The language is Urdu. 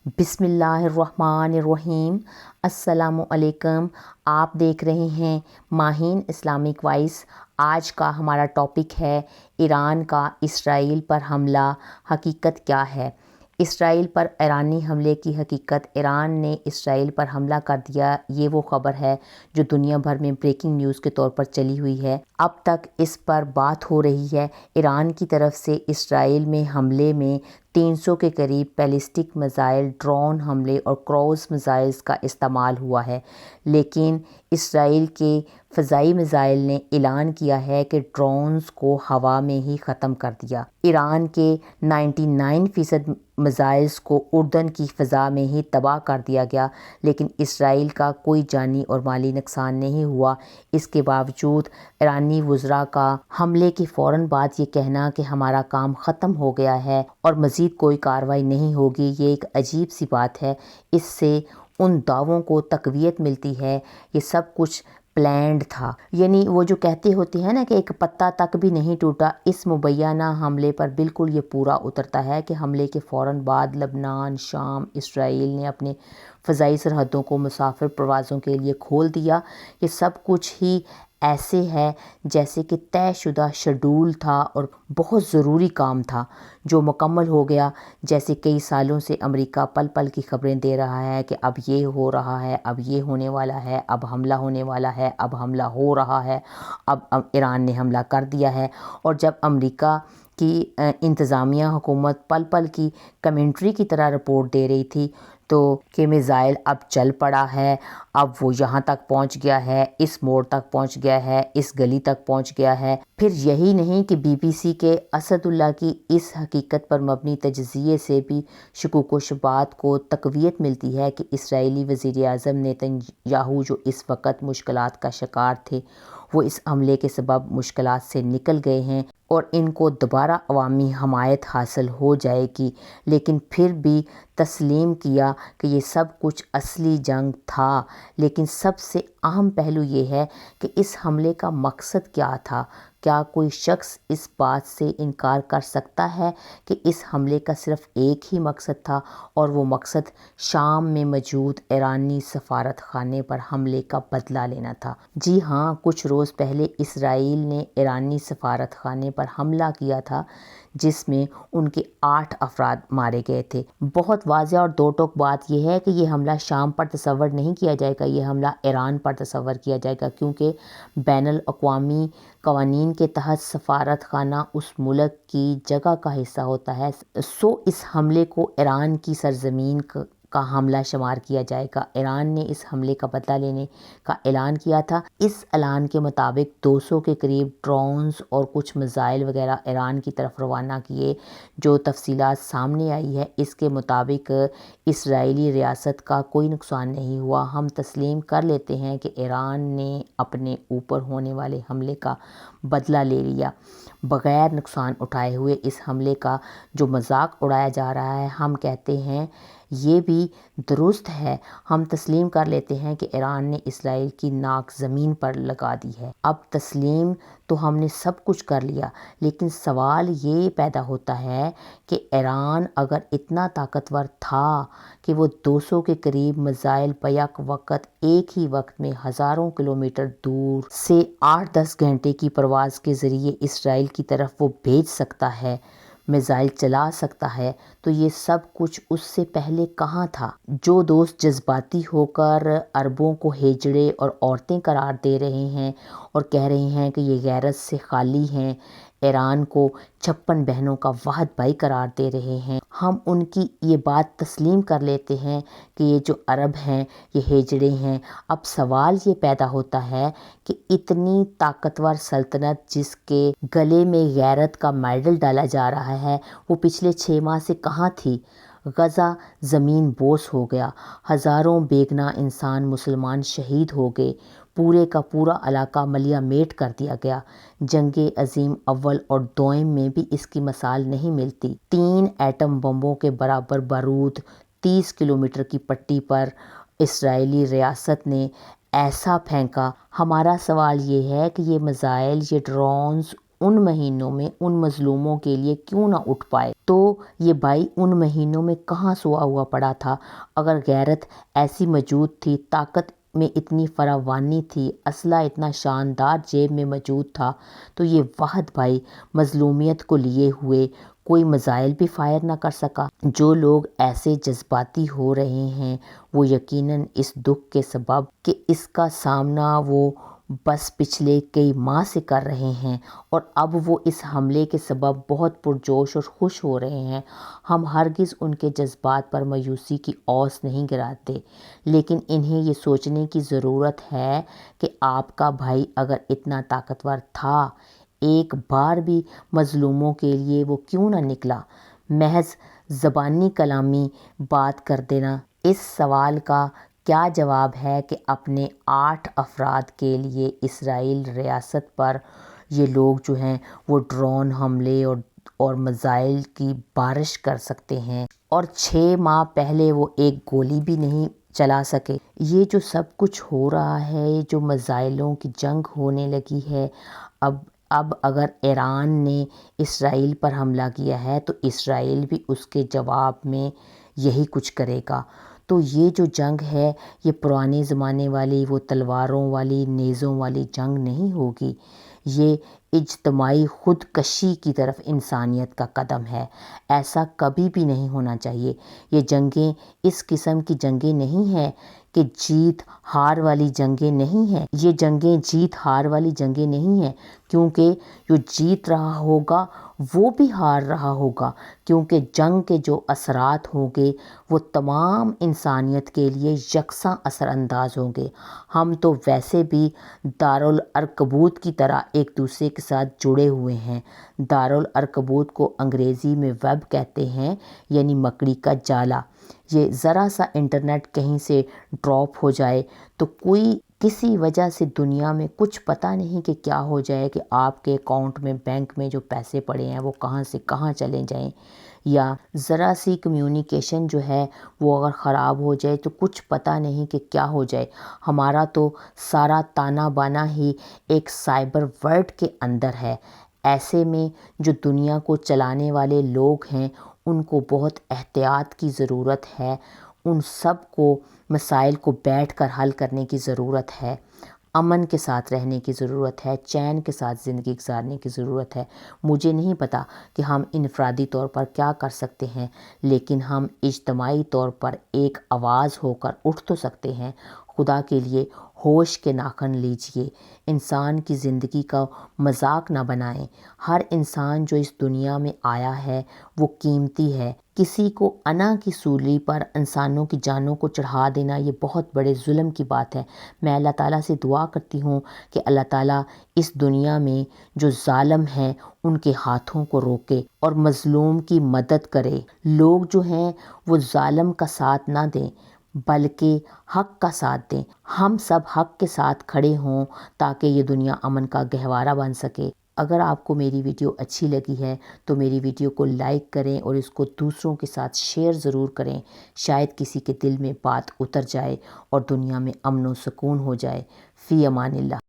بسم اللہ الرحمن الرحیم۔ السلام علیکم۔ آپ دیکھ رہے ہیں ماہین اسلامک وائس۔ آج کا ہمارا ٹاپک ہے ایران کا اسرائیل پر حملہ، حقیقت کیا ہے؟ اسرائیل پر ایرانی حملے کی حقیقت۔ ایران نے اسرائیل پر حملہ کر دیا، یہ وہ خبر ہے جو دنیا بھر میں بریکنگ نیوز کے طور پر چلی ہوئی ہے۔ اب تک اس پر بات ہو رہی ہے۔ ایران کی طرف سے اسرائیل میں حملے میں 300 کے قریب بیلسٹک میزائل، ڈرون حملے اور کروز میزائلز کا استعمال ہوا ہے، لیکن اسرائیل کے فضائی میزائل نے اعلان کیا ہے کہ ڈرونز کو ہوا میں ہی ختم کر دیا۔ ایران کے 99% میزائلز کو اردن کی فضا میں ہی تباہ کر دیا گیا، لیکن اسرائیل کا کوئی جانی اور مالی نقصان نہیں ہوا۔ اس کے باوجود ایرانی وزراء کا حملے کے فوراً بعد یہ کہنا کہ ہمارا کام ختم ہو گیا ہے اور مزید کوئی کارروائی نہیں ہوگی، یہ ایک عجیب سی بات ہے۔ اس سے ان دعووں کو تقویت ملتی ہے یہ سب کچھ پلانڈ تھا، یعنی وہ جو کہتے ہوتے ہیں نا کہ ایک پتا تک بھی نہیں ٹوٹا۔ اس مبینہ حملے پر بالکل یہ پورا اترتا ہے کہ حملے کے فوراً بعد لبنان، شام، اسرائیل نے اپنے فضائی سرحدوں کو مسافر پروازوں کے لیے کھول دیا۔ یہ سب کچھ ہی ایسے ہے جیسے کہ طے شدہ شیڈول تھا اور بہت ضروری کام تھا جو مکمل ہو گیا، جیسے کئی سالوں سے امریکہ پل پل کی خبریں دے رہا ہے کہ اب یہ ہو رہا ہے، اب یہ ہونے والا ہے، اب حملہ ہونے والا ہے، اب حملہ ہو رہا ہے، اب ایران نے حملہ کر دیا ہے۔ اور جب امریکہ کی انتظامیہ حکومت پل پل کی کمنٹری کی طرح رپورٹ دے رہی تھی تو کہ میزائل اب چل پڑا ہے، اب وہ یہاں تک پہنچ گیا ہے، اس موڑ تک پہنچ گیا ہے، اس گلی تک پہنچ گیا ہے۔ پھر یہی نہیں کہ بی بی سی کے اسد اللہ کی اس حقیقت پر مبنی تجزیے سے بھی شکوک و شبہات کو تقویت ملتی ہے کہ اسرائیلی وزیر اعظم نیتن یاہو جو اس وقت مشکلات کا شکار تھے، وہ اس حملے کے سبب مشکلات سے نکل گئے ہیں اور ان کو دوبارہ عوامی حمایت حاصل ہو جائے گی، لیکن پھر بھی تسلیم کیا کہ یہ سب کچھ اصلی جنگ تھا۔ لیکن سب سے اہم پہلو یہ ہے کہ اس حملے کا مقصد کیا تھا؟ کیا کوئی شخص اس بات سے انکار کر سکتا ہے کہ اس حملے کا صرف ایک ہی مقصد تھا اور وہ مقصد شام میں موجود ایرانی سفارت خانے پر حملے کا بدلہ لینا تھا؟ جی ہاں، کچھ روز پہلے اسرائیل نے ایرانی سفارت خانے پر حملہ کیا تھا جس میں ان کے 8 افراد مارے گئے تھے۔ بہت واضح اور دو ٹوک بات یہ ہے کہ یہ حملہ شام پر تصور نہیں کیا جائے گا، یہ حملہ ایران پر تصور کیا جائے گا، کیونکہ بین الاقوامی قوانین کے تحت سفارت خانہ اس ملک کی جگہ کا حصہ ہوتا ہے، سو اس حملے کو ایران کی سرزمین کا حملہ شمار کیا جائے گا۔ ایران نے اس حملے کا بدلہ لینے کا اعلان کیا تھا۔ اس اعلان کے مطابق 200 کے قریب ڈرونز اور کچھ میزائل وغیرہ ایران کی طرف روانہ کیے۔ جو تفصیلات سامنے آئی ہے اس کے مطابق اسرائیلی ریاست کا کوئی نقصان نہیں ہوا۔ ہم تسلیم کر لیتے ہیں کہ ایران نے اپنے اوپر ہونے والے حملے کا بدلہ لے لیا بغیر نقصان اٹھائے ہوئے۔ اس حملے کا جو مذاق اڑایا جا رہا ہے، ہم کہتے ہیں یہ بھی درست ہے۔ ہم تسلیم کر لیتے ہیں کہ ایران نے اسرائیل کی ناک زمین پر لگا دی ہے۔ اب تسلیم تو ہم نے سب کچھ کر لیا، لیکن سوال یہ پیدا ہوتا ہے کہ ایران اگر اتنا طاقتور تھا کہ وہ 200 کے قریب میزائل بیک وقت ایک ہی وقت میں ہزاروں کلومیٹر دور سے 8-10 گھنٹے کی پرواز کے ذریعے اسرائیل کی طرف وہ بھیج سکتا ہے، میزائل چلا سکتا ہے، تو یہ سب کچھ اس سے پہلے کہاں تھا؟ جو دوست جذباتی ہو کر عربوں کو ہیجڑے اور عورتیں قرار دے رہے ہیں اور کہہ رہے ہیں کہ یہ غیرت سے خالی ہیں، ایران کو 56 بہنوں کا واحد بھائی قرار دے رہے ہیں، ہم ان کی یہ بات تسلیم کر لیتے ہیں کہ یہ جو عرب ہیں یہ ہیجڑے ہیں۔ اب سوال یہ پیدا ہوتا ہے کہ اتنی طاقتور سلطنت جس کے گلے میں غیرت کا میڈل ڈالا جا رہا ہے، وہ پچھلے 6 ماہ سے کہاں تھی؟ غزہ زمین بوس ہو گیا، ہزاروں بیگناہ انسان مسلمان شہید ہو گئے، پورے کا پورا علاقہ ملیہ میٹ کر دیا گیا۔ جنگ عظیم اول اور دوئم میں بھی اس کی مثال نہیں ملتی۔ 3 ایٹم بموں کے برابر بارود 30 کلومیٹر کی پٹی پر اسرائیلی ریاست نے ایسا پھینکا۔ ہمارا سوال یہ ہے کہ یہ میزائل، یہ ڈرونز ان مہینوں میں ان مظلوموں کے لیے کیوں نہ اٹھ پائے؟ تو یہ بھائی ان مہینوں میں کہاں سویا ہوا پڑا تھا؟ اگر غیرت ایسی موجود تھی، طاقت میں اتنی فراوانی تھی، اسلحہ اتنا شاندار جیب میں موجود تھا، تو یہ واحد بھائی مظلومیت کو لیے ہوئے کوئی میزائل بھی فائر نہ کر سکا؟ جو لوگ ایسے جذباتی ہو رہے ہیں وہ یقیناً اس دکھ کے سبب کہ اس کا سامنا وہ بس پچھلے کئی ماہ سے کر رہے ہیں، اور اب وہ اس حملے کے سبب بہت پرجوش اور خوش ہو رہے ہیں۔ ہم ہرگز ان کے جذبات پر مایوسی کی اوس نہیں گراتے، لیکن انہیں یہ سوچنے کی ضرورت ہے کہ آپ کا بھائی اگر اتنا طاقتور تھا، ایک بار بھی مظلوموں کے لیے وہ کیوں نہ نکلا؟ محض زبانی کلامی بات کر دینا۔ اس سوال کا کیا جواب ہے کہ اپنے 8 افراد کے لیے اسرائیل ریاست پر یہ لوگ جو ہیں وہ ڈرون حملے اور میزائل کی بارش کر سکتے ہیں، اور 6 ماہ پہلے وہ ایک گولی بھی نہیں چلا سکے؟ یہ جو سب کچھ ہو رہا ہے، یہ جو میزائلوں کی جنگ ہونے لگی ہے، اب اگر ایران نے اسرائیل پر حملہ کیا ہے تو اسرائیل بھی اس کے جواب میں یہی کچھ کرے گا۔ تو یہ جو جنگ ہے یہ پرانے زمانے والی وہ تلواروں والی نیزوں والی جنگ نہیں ہوگی، یہ اجتماعی خودکشی کی طرف انسانیت کا قدم ہے۔ ایسا کبھی بھی نہیں ہونا چاہیے۔ یہ جنگیں اس قسم کی جنگیں نہیں ہیں کہ جیت ہار والی جنگیں نہیں ہیں، یہ جنگیں جیت ہار والی جنگیں نہیں ہیں، کیونکہ جو جیت رہا ہوگا وہ بھی ہار رہا ہوگا، کیونکہ جنگ کے جو اثرات ہوں گے وہ تمام انسانیت کے لیے یکساں اثر انداز ہوں گے۔ ہم تو ویسے بھی دارالارکبوت کی طرح ایک دوسرے کے ساتھ جڑے ہوئے ہیں۔ دارالارکبوت کو انگریزی میں ویب کہتے ہیں، یعنی مکڑی کا جالا۔ یہ ذرا سا انٹرنیٹ کہیں سے ڈراپ ہو جائے تو کسی وجہ سے دنیا میں کچھ پتہ نہیں کہ کیا ہو جائے، کہ آپ کے اکاؤنٹ میں بینک میں جو پیسے پڑے ہیں وہ کہاں سے کہاں چلے جائیں، یا ذرا سی کمیونیکیشن جو ہے وہ اگر خراب ہو جائے تو کچھ پتہ نہیں کہ کیا ہو جائے۔ ہمارا تو سارا تانا بانا ہی ایک سائبر ورلڈ کے اندر ہے۔ ایسے میں جو دنیا کو چلانے والے لوگ ہیں ان کو بہت احتیاط کی ضرورت ہے، ان سب کو مسائل کو بیٹھ کر حل کرنے کی ضرورت ہے، امن کے ساتھ رہنے کی ضرورت ہے، چین کے ساتھ زندگی گزارنے کی ضرورت ہے۔ مجھے نہیں پتا کہ ہم انفرادی طور پر کیا کر سکتے ہیں، لیکن ہم اجتماعی طور پر ایک آواز ہو کر اٹھ تو سکتے ہیں۔ خدا کے لیے ہوش کے ناخن لیجئے، انسان کی زندگی کا مذاق نہ بنائیں۔ ہر انسان جو اس دنیا میں آیا ہے وہ قیمتی ہے۔ کسی کو انا کی سولی پر انسانوں کی جانوں کو چڑھا دینا یہ بہت بڑے ظلم کی بات ہے۔ میں اللہ تعالیٰ سے دعا کرتی ہوں کہ اللہ تعالیٰ اس دنیا میں جو ظالم ہیں ان کے ہاتھوں کو روکے اور مظلوم کی مدد کرے۔ لوگ جو ہیں وہ ظالم کا ساتھ نہ دیں بلکہ حق کا ساتھ دیں۔ ہم سب حق کے ساتھ کھڑے ہوں تاکہ یہ دنیا امن کا گہوارہ بن سکے۔ اگر آپ کو میری ویڈیو اچھی لگی ہے تو میری ویڈیو کو لائک کریں اور اس کو دوسروں کے ساتھ شیئر ضرور کریں، شاید کسی کے دل میں بات اتر جائے اور دنیا میں امن و سکون ہو جائے۔ فی امان اللہ۔